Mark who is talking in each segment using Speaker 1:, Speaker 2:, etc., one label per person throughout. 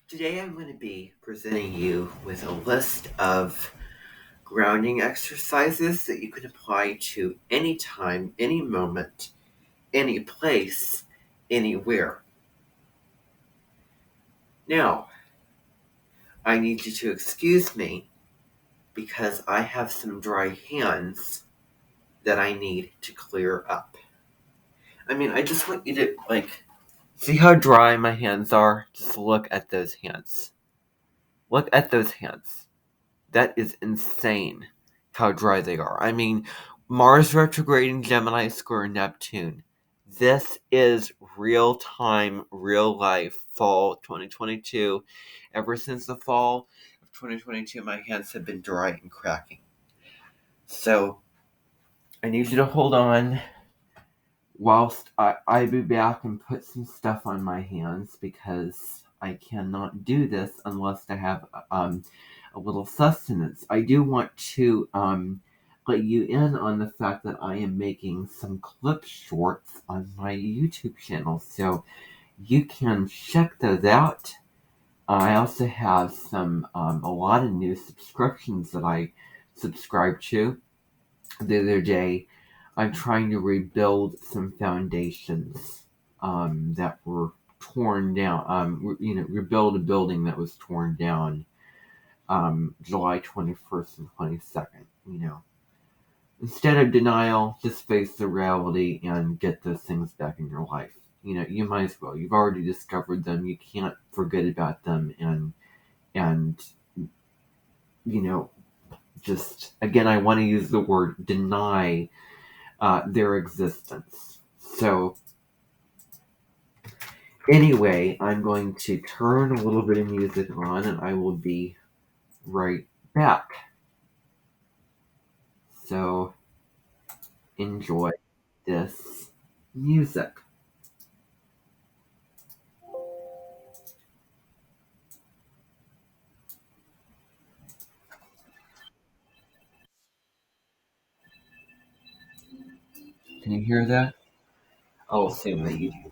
Speaker 1: Today I'm going to be presenting you with a list of grounding exercises that you can apply to any time, any moment, any place, anywhere. Now, I need you to excuse me because I have some dry hands that I need to clear up. I just want you to, see how dry my hands are? Just look at those hands. Look at those hands. That is insane how dry they are. Mars retrograde Gemini square Neptune. This is real time, real life fall 2022. Ever since the fall of 2022, my hands have been dry and cracking. So I need you to hold on whilst I be back and put some stuff on my hands because I cannot do this unless I have a little sustenance. I do want to let you in on the fact that I am making some clip shorts on my YouTube channel, so you can check those out. I also have a lot of new subscriptions that I subscribed to. The other day, I'm trying to rebuild some foundations that were torn down. Rebuild a building that was torn down July 21st and 22nd. Instead of denial, just face the reality and get those things back in your life. You might as well. You've already discovered them. You can't forget about them and just again, I want to use the word deny their existence. So anyway, I'm going to turn a little bit of music on and I will be right back. So enjoy this music. Can you hear that? I'll assume that you do.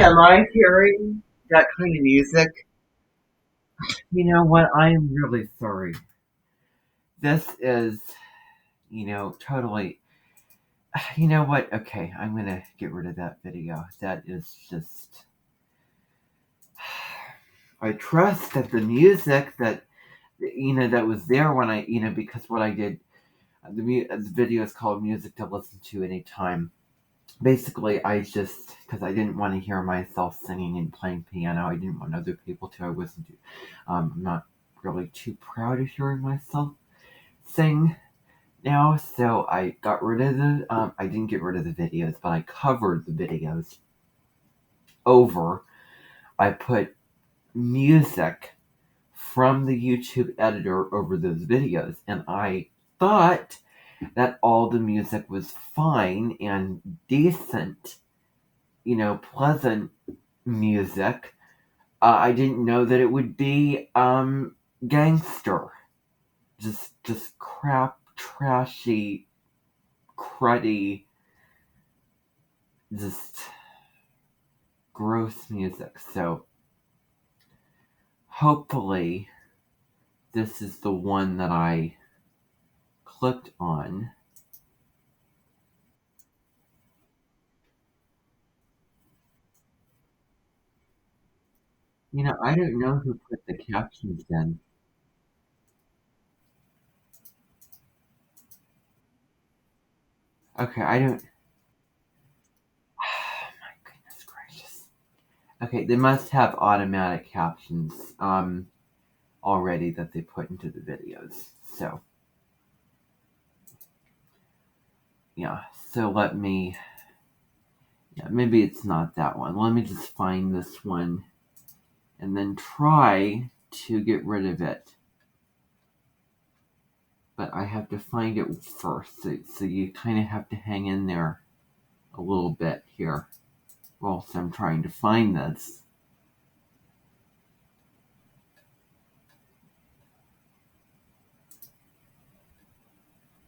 Speaker 1: Am I hearing that kind of music? You know what? I am really sorry. This is, totally. You know what? Okay, I'm gonna get rid of that video. That is just. I trust that the music that that was there when I, because what I did, the video is called Music to Listen to Anytime. Basically, I just, because I didn't want to hear myself singing and playing piano, I didn't want other people to. I wasn't, I'm not really too proud of hearing myself sing now, so I got rid of I didn't get rid of the videos, but I covered the videos over. I put music from the YouTube editor over those videos, and I thought that all the music was fine and decent, pleasant music. I didn't know that it would be gangster, just crap, trashy, cruddy, just gross music. So hopefully this is the one that I clicked on. I don't know who put the captions in. Okay, I don't. Oh my goodness gracious. Okay, they must have automatic captions already that they put into the videos. So yeah, so let me. Yeah, maybe it's not that one. Let me just find this one and then try to get rid of it. But I have to find it first, so you kind of have to hang in there a little bit here whilst I'm trying to find this.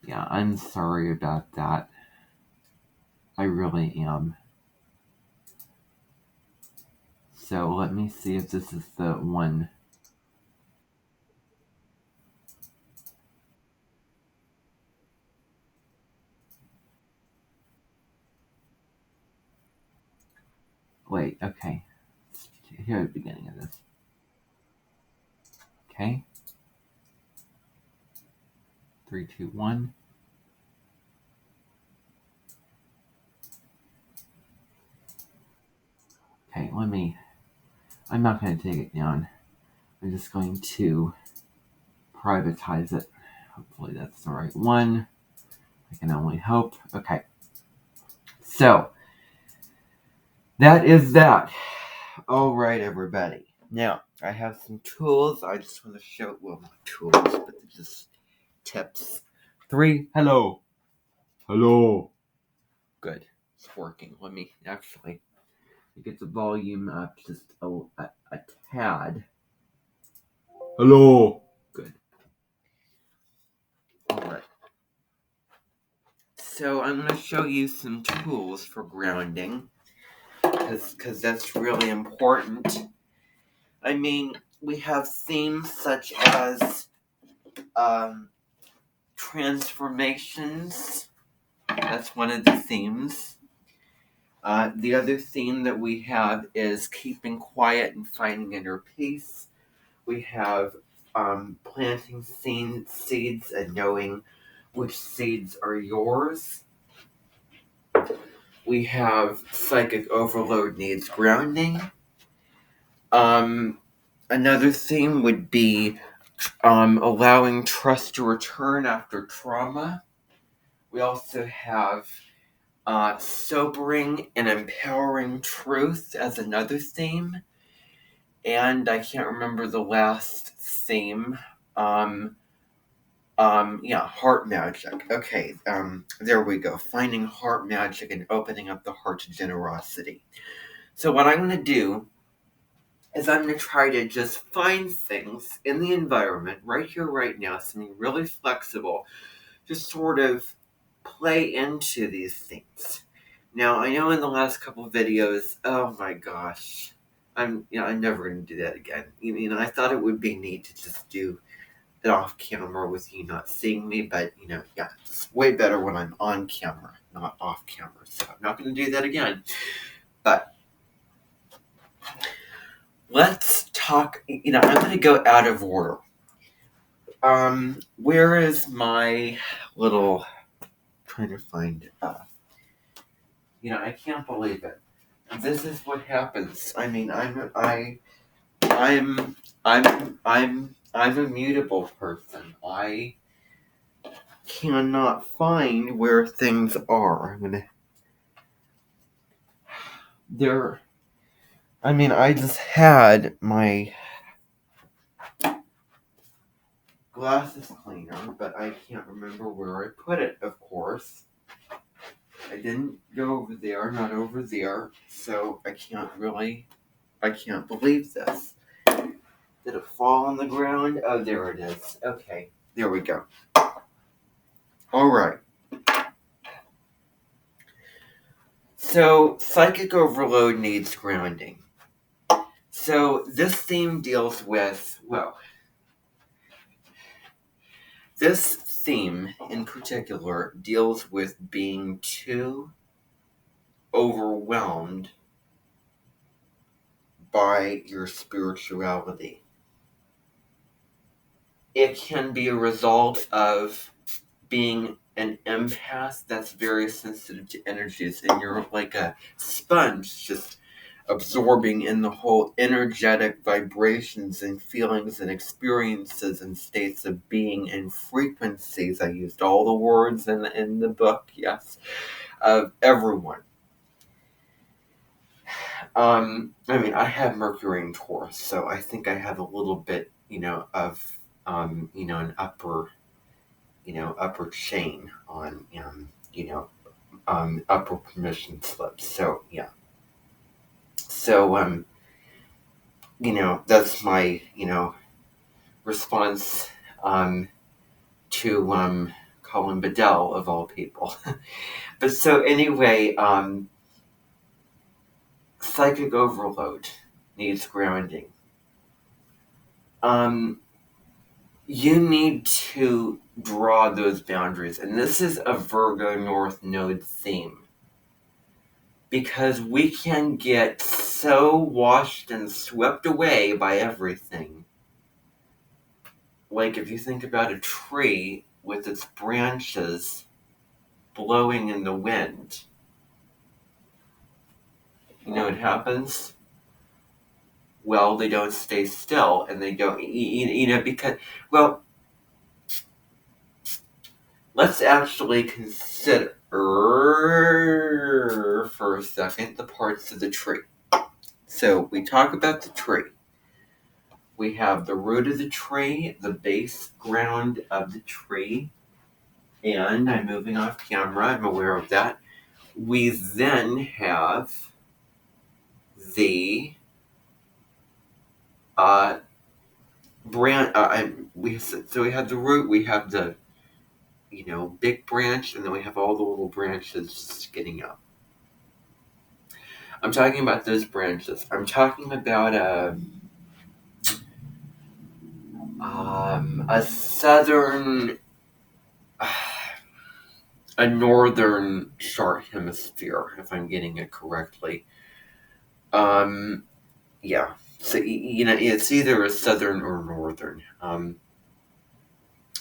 Speaker 1: Yeah, I'm sorry about that. I really am. So let me see if this is the one. Wait, okay. Here at the beginning of this. Okay. 3, 2, 1. Okay, I'm not going to take it down. I'm just going to privatize it. Hopefully that's the right one. I can only hope. Okay. So, that is that. All right, everybody. Now, I have some tools. I just want to show, well, not tools, but just tips. 3, hello. Hello. Good. It's working. Let me actually get the volume up just a tad. Hello. Good. All right. So I'm going to show you some tools for grounding because that's really important. I mean, we have themes such as transformations. That's one of the themes. The other theme that we have is keeping quiet and finding inner peace. We have planting seeds and knowing which seeds are yours. We have psychic overload needs grounding. Another theme would be allowing trust to return after trauma. We also have sobering and empowering truth as another theme. And I can't remember the last theme. Yeah, heart magic. Okay, there we go. Finding heart magic and opening up the heart to generosity. So what I'm going to do is I'm going to try to just find things in the environment right here, right now, something really flexible, just sort of play into these things. Now, I know in the last couple of videos, oh my gosh, I'm never going to do that again. I thought it would be neat to just do it off camera with you not seeing me, but yeah, it's way better when I'm on camera, not off camera. So I'm not going to do that again. But let's talk. I'm going to go out of order. Where is my little, trying to find, I can't believe it. This is what happens. I mean, I'm a mutable person. I cannot find where things are. I just had my glasses cleaner, but I can't remember where I put it, of course. I didn't go over there, not over there, so I can't believe this. Did it fall on the ground? Oh, there it is. Okay, there we go. Alright. So, psychic overload needs grounding. So, this theme deals with, this theme in particular deals with being too overwhelmed by your spirituality. It can be a result of being an empath that's very sensitive to energies, and you're like a sponge just absorbing in the whole energetic vibrations and feelings and experiences and states of being and frequencies. I used all the words in the book, yes, of everyone. I have Mercury in Taurus, so I think I have a little bit, of, an upper chain on, upper permission slips. So, yeah. So, that's my, response, to, Colin Bedell, of all people. But so anyway, psychic overload needs grounding. You need to draw those boundaries. And this is a Virgo North Node theme. Because we can get so washed and swept away by everything. Like if you think about a tree with its branches blowing in the wind. You know what happens? Well, they don't stay still, and they don't, because, let's actually consider for a second the parts of the tree. So we talk about the tree. We have the root of the tree, the base ground of the tree, and I'm moving off camera, I'm aware of that. We then have the branch. We have the root, we have the big branch, and then we have all the little branches skinning up. I'm talking about those branches. I'm talking about a southern, a northern chart hemisphere, if I'm getting it correctly. Yeah. So, it's either a southern or northern.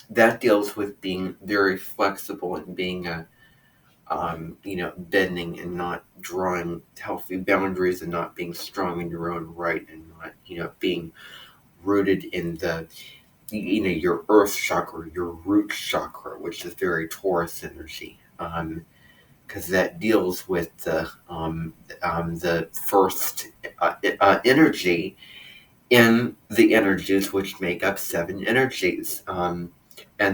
Speaker 1: That deals with being very flexible and being bending and not drawing healthy boundaries and not being strong in your own right and not, being rooted in the, your earth chakra, your root chakra, which is very Taurus energy. Because that deals with the first energy in the energies which make up 7 energies. And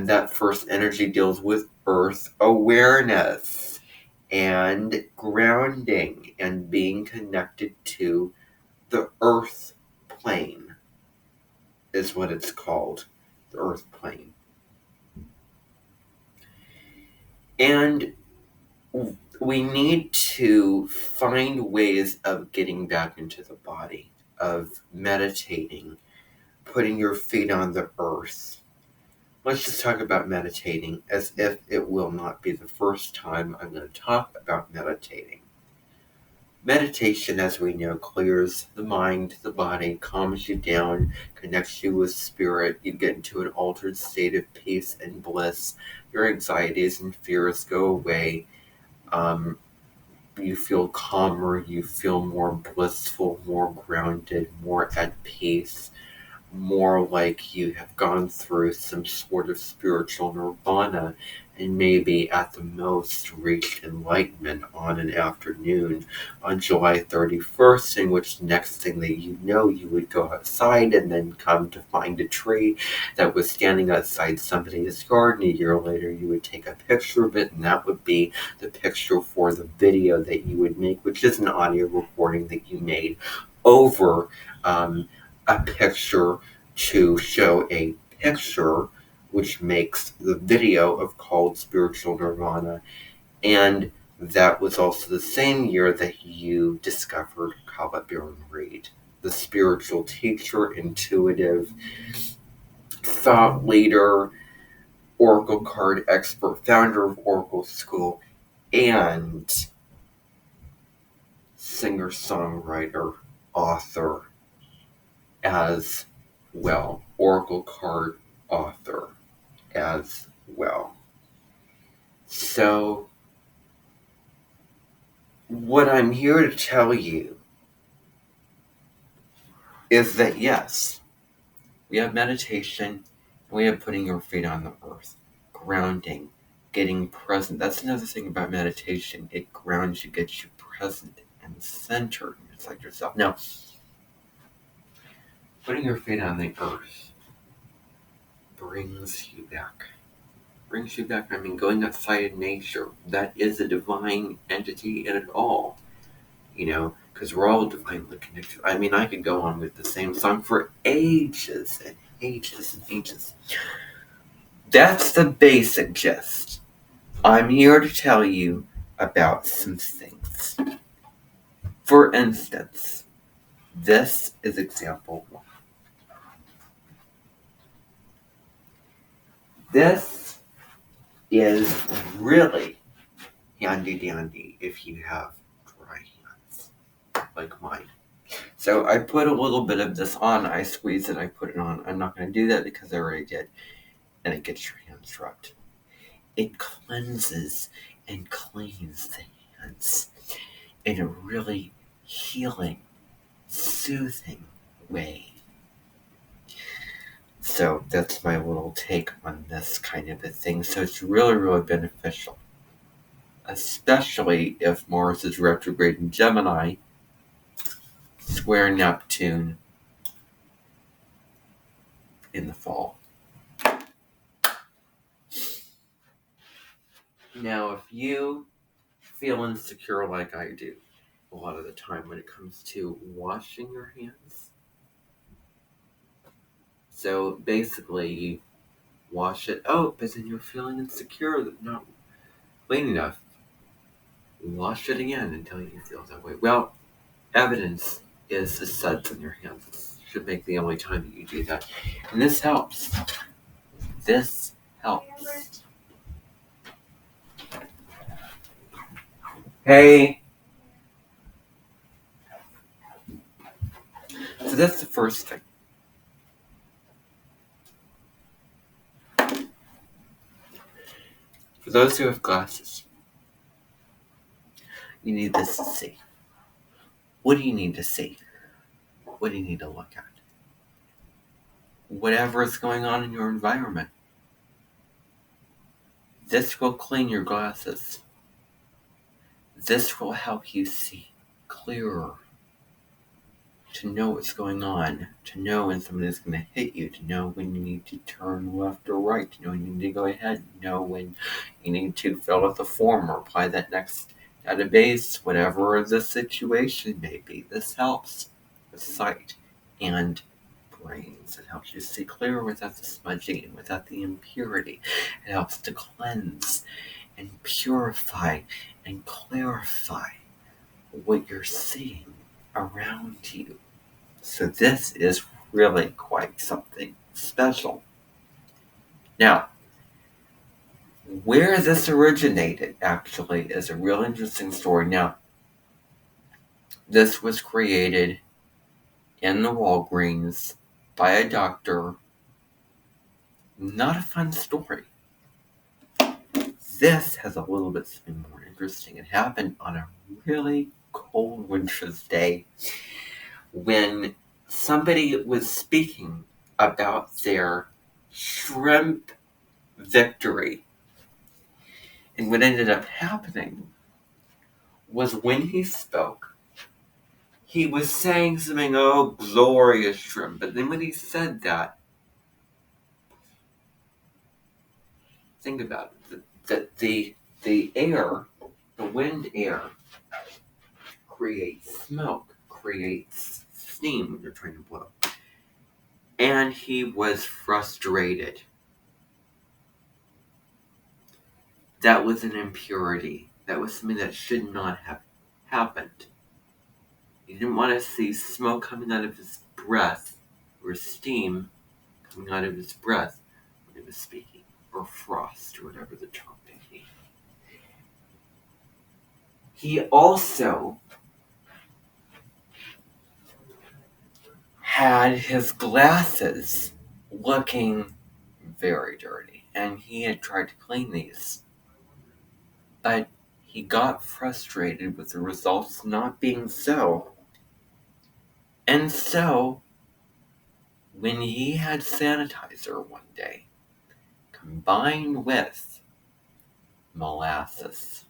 Speaker 1: that first energy deals with earth awareness and grounding and being connected to the earth plane is what it's called, the earth plane. And we need to find ways of getting back into the body, of meditating, putting your feet on the earth. Let's just talk about meditating as if it will not be the first time I'm going to talk about meditating. Meditation, as we know, clears the mind, the body, calms you down, connects you with spirit. You get into an altered state of peace and bliss. Your anxieties and fears go away. You feel calmer, you feel more blissful, more grounded, more at peace, more like you have gone through some sort of spiritual nirvana and maybe at the most reached enlightenment on an afternoon on July 31st, in which the next thing that you know, you would go outside and then come to find a tree that was standing outside somebody's garden. A year later, you would take a picture of it, and that would be the picture for the video that you would make, which is an audio recording that you made over a picture to show a picture, which makes the video of called Spiritual Nirvana. And that was also the same year that you discovered Kala Byron Reed, the spiritual teacher, intuitive, thought leader, Oracle card expert, founder of Oracle School, and singer-songwriter, author as well, Oracle card author as well. So, what I'm here to tell you is that yes, we have meditation, and we have putting your feet on the earth, grounding, getting present. That's another thing about meditation. It grounds you, gets you present and centered inside yourself. Now, putting your feet on the earth brings you back. I mean, going outside in nature, that is a divine entity in it all. Because we're all divinely connected. I mean, I could go on with the same song for ages and ages and ages. That's the basic gist. I'm here to tell you about some things. For instance, this is example 1. This is really handy-dandy if you have dry hands, like mine. So I put a little bit of this on, I squeeze it, I put it on. I'm not going to do that because I already did. And it gets your hands rubbed. It cleanses and cleans the hands in a really healing, soothing way. So that's my little take on this kind of a thing. So it's really, really beneficial. Especially if Mars is retrograde in Gemini, square Neptune in the fall. Now, if you feel insecure like I do a lot of the time when it comes to washing your hands, so basically you wash it out, but then you're feeling insecure that not clean enough. Wash it again until you feel that way. Well, evidence is the suds on your hands. This should make the only time that you do that. And this helps. This helps. Hey! So that's the first thing. For those who have glasses, you need this to see. What do you need to see? What do you need to look at? Whatever is going on in your environment. This will clean your glasses. This will help you see clearer. To know what's going on. To know when somebody is going to hit you. To know when you need to turn left or right. To know when you need to go ahead. To know when you need to fill out the form or apply that next database. Whatever the situation may be. This helps with sight and brains. It helps you see clearer without the smudging and without the impurity. It helps to cleanse and purify and clarify what you're seeing around you. So this is really quite something special. Now, where this originated actually is a real interesting story. Now, This was created in the Walgreens by a doctor. Not a fun story. This has a little bit something more interesting. It happened on a really cold winter's day when somebody was speaking about their shrimp victory. And what ended up happening was when he spoke, he was saying something, oh, glorious shrimp. But then when he said that, think about it, that the air, the wind air, creates smoke, creates steam when you're trying to blow. And he was frustrated. That was an impurity. That was something that should not have happened. He didn't want to see smoke coming out of his breath or steam coming out of his breath when he was speaking, or frost, or whatever the term may be. He also had his glasses looking very dirty, and he had tried to clean these. But he got frustrated with the results not being so. And so, when he had sanitizer one day, combined with molasses,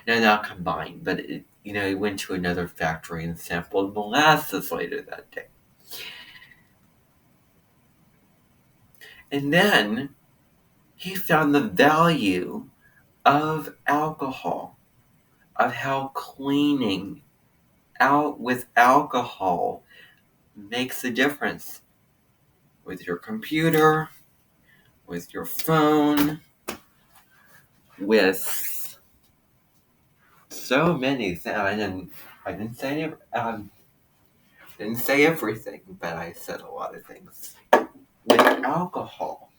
Speaker 1: no, not combined, but he went to another factory and sampled molasses later that day. And then he found the value of alcohol, of how cleaning out with alcohol makes a difference with your computer, with your phone, with so many things. I didn't say everything, but I said a lot of things. With alcohol,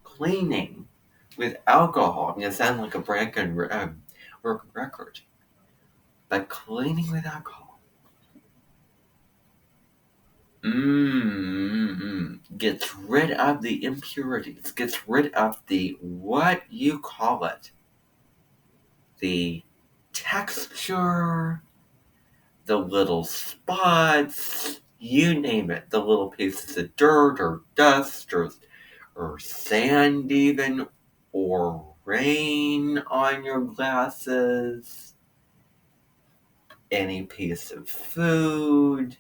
Speaker 1: cleaning with alcohol, I'm gonna sound like a broken record, but cleaning with alcohol gets rid of the impurities, gets rid of the, what you call it, the texture, the little spots, you name it, the little pieces of dirt or dust or sand even, or rain on your glasses, any piece of food,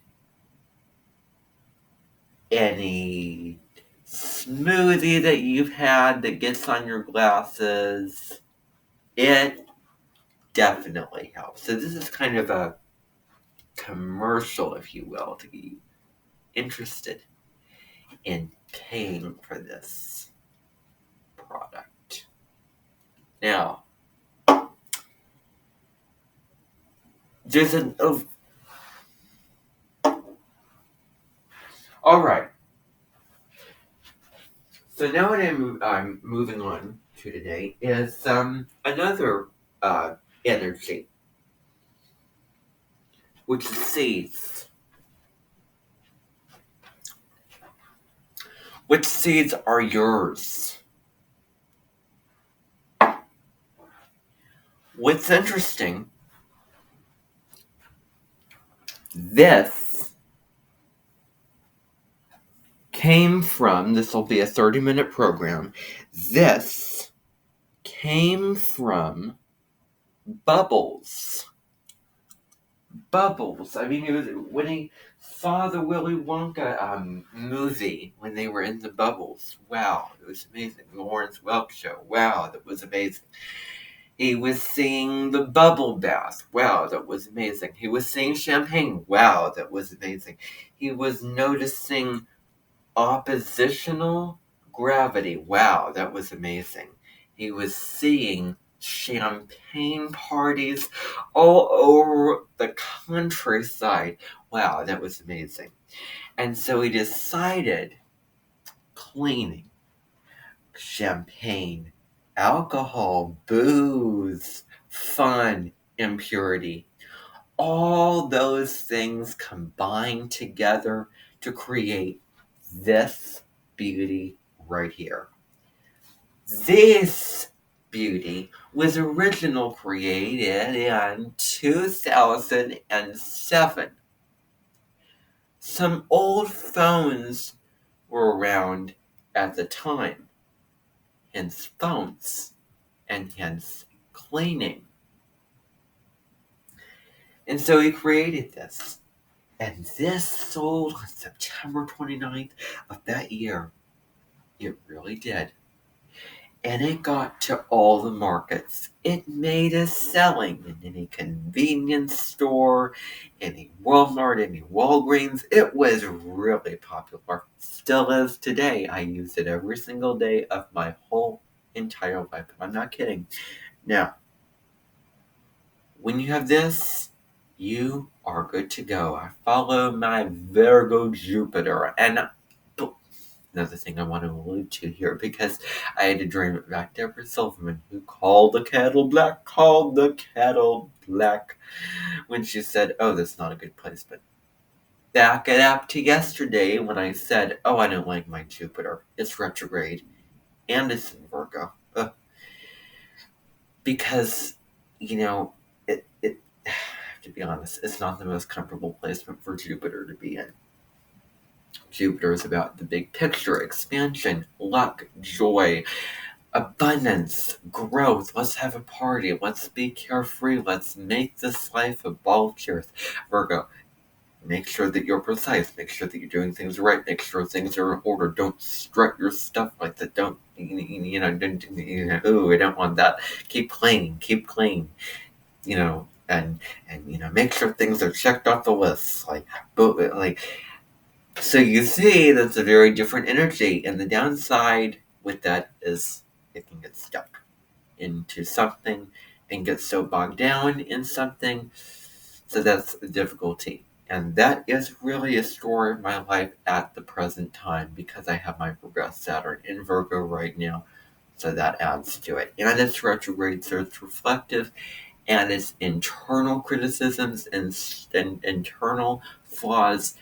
Speaker 1: any smoothie that you've had that gets on your glasses. It definitely helps. So this is kind of a commercial, if you will, to be interested in paying for this product. Now, there's all right. So now what I'm moving on to today is another energy, which is seeds. Which seeds are yours? What's interesting, this will be a 30-minute program. This came from Bubbles. Bubbles. I mean, it was when he saw the Willy Wonka movie, when they were in the bubbles. Wow, it was amazing. Lawrence Welk show. Wow, that was amazing. He was seeing the bubble bath. Wow, that was amazing. He was seeing champagne. Wow, that was amazing. He was noticing oppositional gravity. Wow, that was amazing. He was seeing champagne parties all over the countryside. Wow, that was amazing. And so he decided cleaning, champagne, alcohol, booze, fun, impurity, all those things combine together to create this beauty right here. This beauty was originally created in 2007. Some old phones were around at the time, hence phones, and hence cleaning. And so he created this. And this sold on September 29th of that year. It really did. And it got to all the markets. It made a selling in any convenience store, any Walmart, any Walgreens. It was really popular. Still is today. I use it every single day of my whole entire life. I'm not kidding. Now, when you have this, you are good to go. I follow my Virgo Jupiter. And another thing I want to allude to here, because I had a dream about Deborah Silverman, who called the kettle black, when she said, oh, that's not a good placement. Back it up to yesterday when I said, oh, I don't like my Jupiter. It's retrograde. And it's in Virgo. Because, it to be honest, it's not the most comfortable placement for Jupiter to be in. Jupiter is about the big picture, expansion, luck, joy, abundance, growth. Let's have a party. Let's be carefree. Let's make this life a ball of cheers. Virgo, make sure that you're precise. Make sure that you're doing things right. Make sure things are in order. Don't strut your stuff like that. Don't, ooh, I don't want that. Keep clean. And make sure things are checked off the list. So you see, that's a very different energy, and the downside with that is it can get stuck into something and get so bogged down in something. So that's the difficulty. And that is really a story of my life at the present time, because I have my progressed Saturn in Virgo right now. So that adds to it. And it's retrograde, so it's reflective, and it's internal criticisms and internal flaws.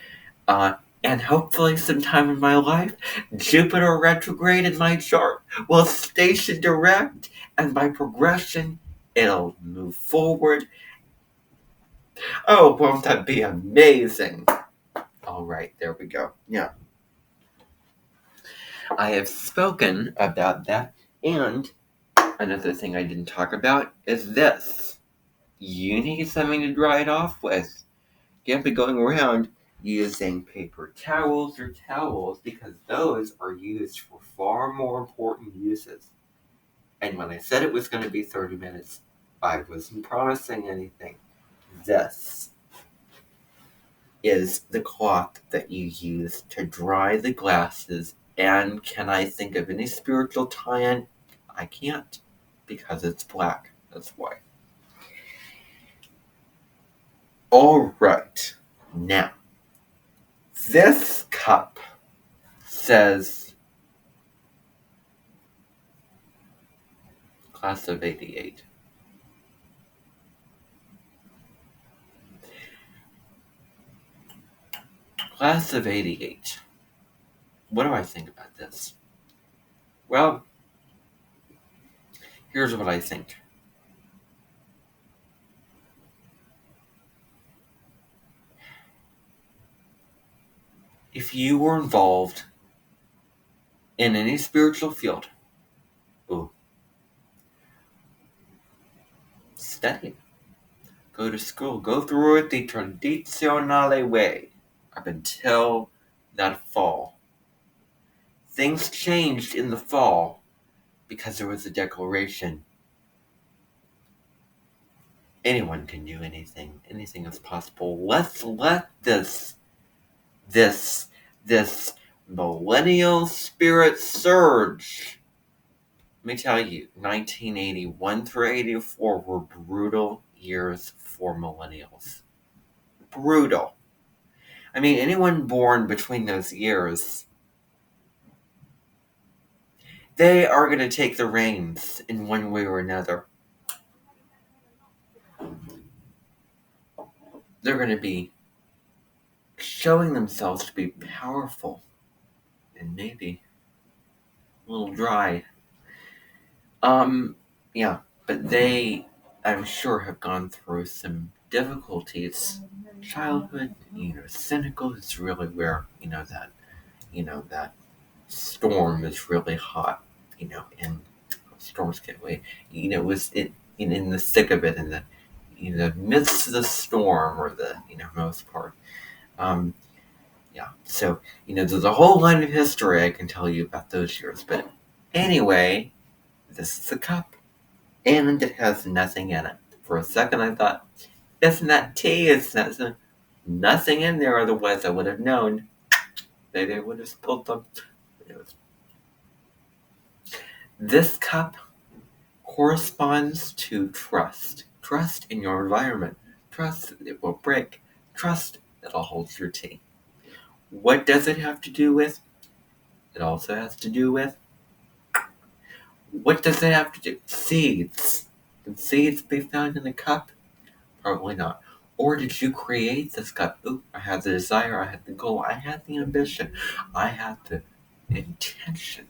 Speaker 1: And hopefully sometime in my life, Jupiter retrograde in my chart will station direct, and by progression, it'll move forward. Oh, won't that be amazing? All right, there we go. Yeah. I have spoken about that, and another thing I didn't talk about is this. You need something to dry it off with. You can't be going around using paper towels or towels, because those are used for far more important uses. And when I said it was going to be 30 minutes, I wasn't promising anything. This is the cloth that you use to dry the glasses. And can I think of any spiritual tie-in? I can't, because it's black. That's why. All right. Now, this cup says class of 88. Class of 88. What do I think about this? Well, here's what I think. If you were involved in any spiritual field, study, go to school, go through it the traditional way up until that fall. Things changed in the fall because there was a declaration. Anyone can do anything. Anything is possible. Let's let this millennial spirit surge. Let me tell you, 1981 through 84 were brutal years for millennials. Brutal. I mean, anyone born between those years, they are going to take the reins in one way or another. they're going to be showing themselves to be powerful and maybe a little dry. Yeah, but they, I'm sure, have gone through some difficulties. Childhood, cynical is really where, that storm is really hot, and storms can't wait. It was in the thick of it, in the midst of the storm, or the, most part. Um, yeah, so, there's a whole line of history I can tell you about those years. But anyway, this is a cup, and it has nothing in it. For a second, I thought, isn't that tea? It's nothing in there, otherwise I would have known. Maybe I would have spilled them. This cup corresponds to trust. Trust in your environment. Trust that it will break. Trust that it'll hold your tea. What does it have to do with? It also has to do with, what does it have to do? Seeds. Can seeds be found in the cup? Probably not. Or did you create this cup? Ooh, I had the desire, I had the goal, I had the ambition, I had the intention.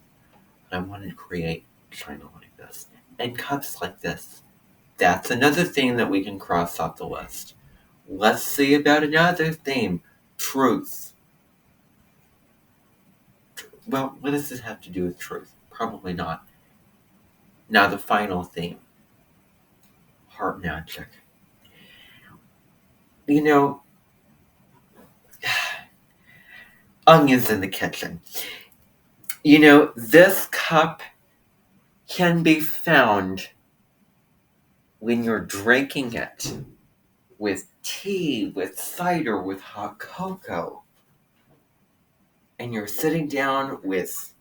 Speaker 1: I wanted to create China like this. And cups like this. That's another thing that we can cross off the list. Let's see about another theme. Truth. Well, what does this have to do with truth? Probably not. Now the final theme. Heart magic. Onions in the kitchen. This cup can be found when you're drinking it with tea, with cider, with hot cocoa, and you're sitting down with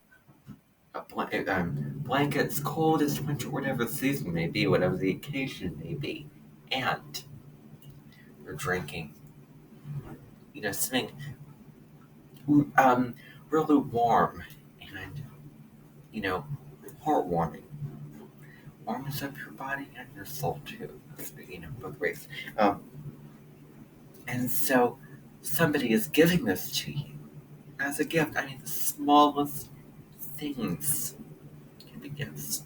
Speaker 1: a blankets, cold as winter, whatever the season may be, whatever the occasion may be, and you're drinking, something really warm and, heartwarming. Warms up your body and your soul too. Both ways. And so somebody is giving this to you as a gift. I mean, the smallest things can be gifts.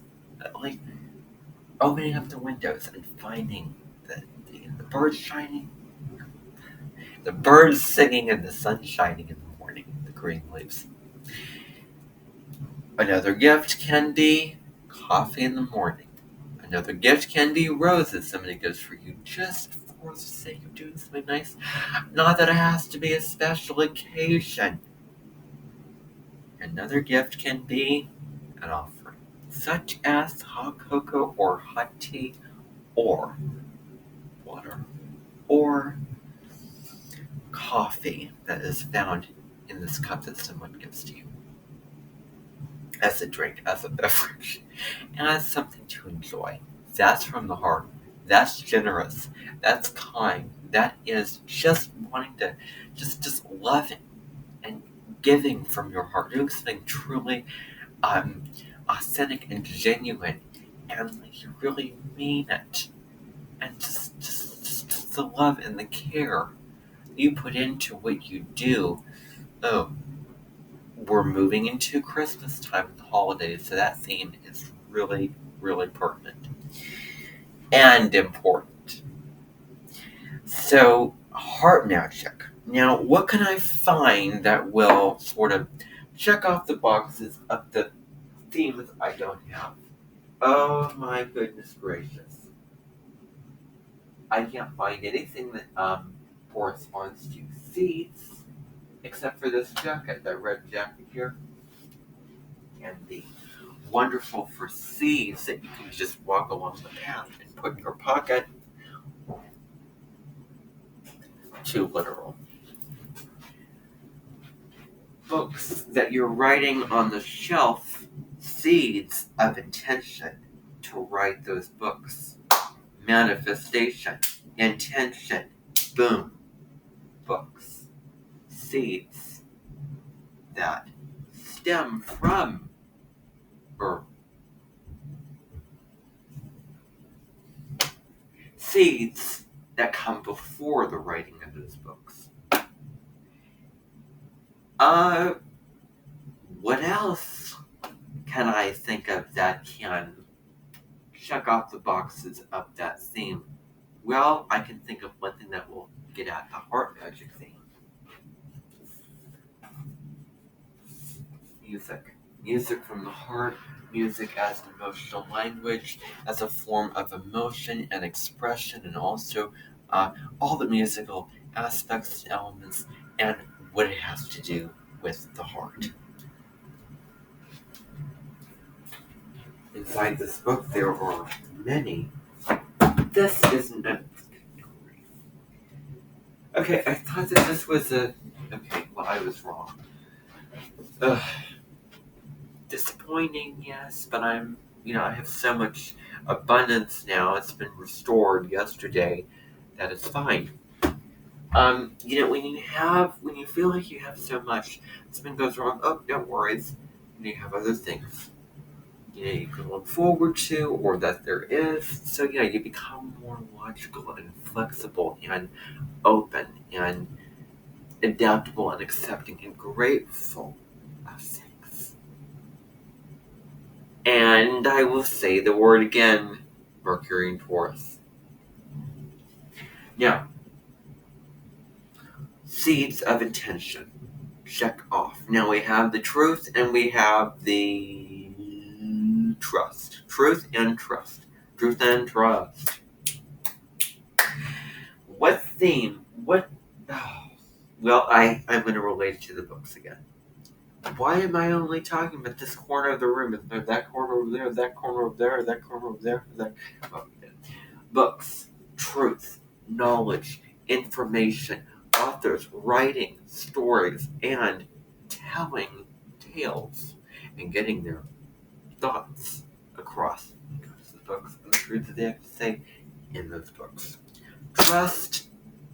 Speaker 1: Like opening up the windows and finding the birds shining, the birds singing, and the sun shining in the morning, the green leaves. Another gift can be coffee in the morning. Another gift can be roses somebody gives for you just for the sake of doing something nice. Not that it has to be a special occasion. Another gift can be an offering, such as hot cocoa or hot tea or water or coffee that is found in this cup that someone gives to you as a drink, as a beverage, and as something to enjoy. That's from the heart. That's generous. That's kind. That is just wanting to just loving and giving from your heart, doing something truly authentic and genuine, and like you really mean it, and just the love and the care you put into what you do. Oh, we're moving into Christmas time and the holidays, so that theme is really, really pertinent and important. So, heart magic. Now, what can I find that will sort of check off the boxes of the themes I don't have? Oh my goodness gracious. I can't find anything that corresponds to seeds, except for this jacket, that red jacket here, and the wonderful for seeds that you can just walk along the path and put in your pocket. Too literal. Books that you're writing on the shelf, seeds of intention to write those books. Manifestation, intention, boom, books, seeds that stem from, or seeds that come before the writing of those books. What else can I think of that can check off the boxes of that theme? Well, I can think of one thing that will get at the heart magic theme. Music. Music from the heart, music as an emotional language, as a form of emotion and expression, and also all the musical aspects and elements and what it has to do with the heart. Inside this book, there are many. This isn't a... Okay, I thought that this was a... Okay, well, I was wrong. Disappointing, yes, but I have so much abundance now. It's been restored yesterday that it's fine. When you feel like you have so much, something goes wrong, oh, no worries. You have other things, you can look forward to, or that there is. So, you become more logical and flexible and open and adaptable and accepting and grateful of things. And I will say the word again, Mercury and Taurus. Now, seeds of intention. Check off. Now we have the truth and we have the trust. Truth and trust. Truth and trust. What theme? What? Oh, well, I'm going to relate it to the books again. Why am I only talking about this corner of the room? Is there that corner over there, that corner over there, that corner over there? Books, truth, knowledge, information, authors writing stories and telling tales and getting their thoughts across the books and the truth that they have to say in those books. Trust.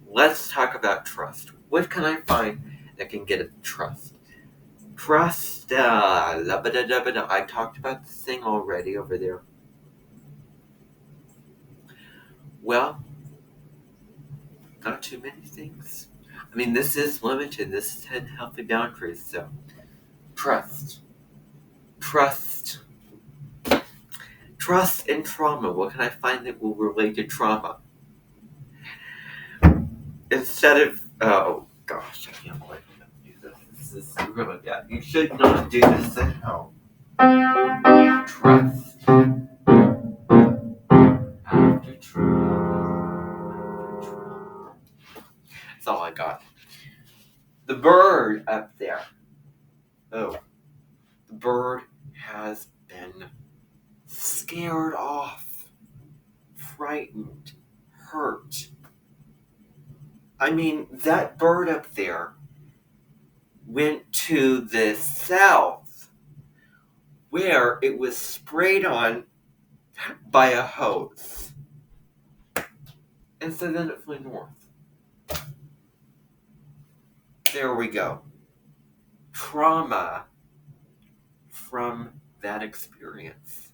Speaker 1: Let's talk about trust. What can I find that can get at trust? Trust. I talked about this thing already over there. Well, not too many things. I mean, this is limited. This is 10 healthy boundaries. So, trust. Trust. Trust and trauma. What can I find that will relate to trauma? Instead of... Oh, gosh, I can't believe I'm going to do this. This is really bad. You should not do this at home. Trust. After trauma. That's all I got. The bird up there. Oh. The bird has been scared off, frightened, hurt. I mean, that bird up there went to the south where it was sprayed on by a hose. And so then it flew north. There we go. Trauma from that experience.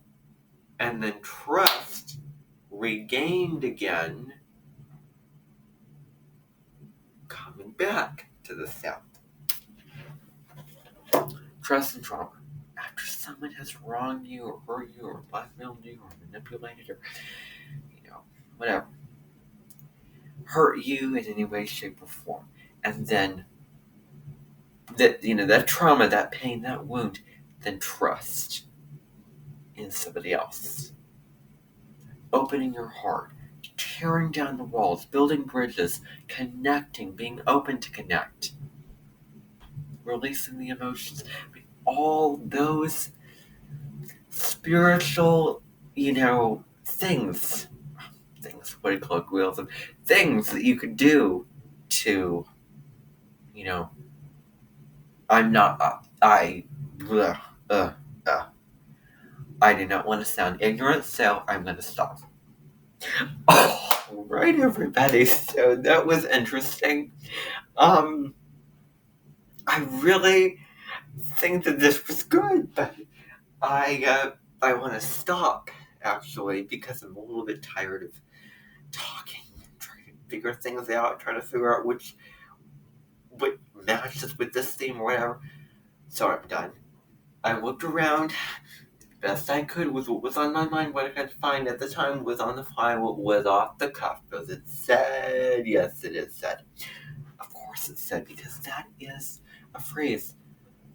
Speaker 1: And then trust regained again, coming back to the south. Trust and trauma. After someone has wronged you or hurt you or blackmailed you or manipulated or, whatever, hurt you in any way, shape, or form. And then that trauma, that pain, that wound, then trust in somebody else. Opening your heart, tearing down the walls, building bridges, connecting, being open to connect, releasing the emotions. I mean, all those spiritual, things, what do you colloquialism, things that you could do to, I do not want to sound ignorant, so I'm going to stop. Oh, right, everybody. So that was interesting. I really think that this was good, but I want to stop, actually, because I'm a little bit tired of talking, trying to figure things out, trying to figure out what matches with this theme or whatever. So I'm done. I looked around. Best I could with what was on my mind, what I could find at the time was on the fly, what was off the cuff. Does it said? Yes, it is said. Of course it's said, because that is a phrase,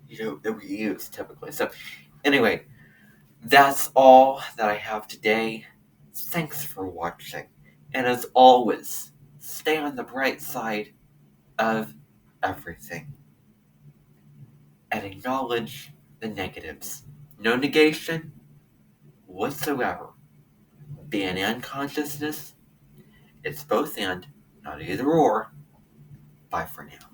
Speaker 1: that we use typically. So, anyway, that's all that I have today. Thanks for watching. And as always, stay on the bright side of everything and acknowledge the negatives. No negation whatsoever. Being and consciousness, it's both and, not either or. Bye for now.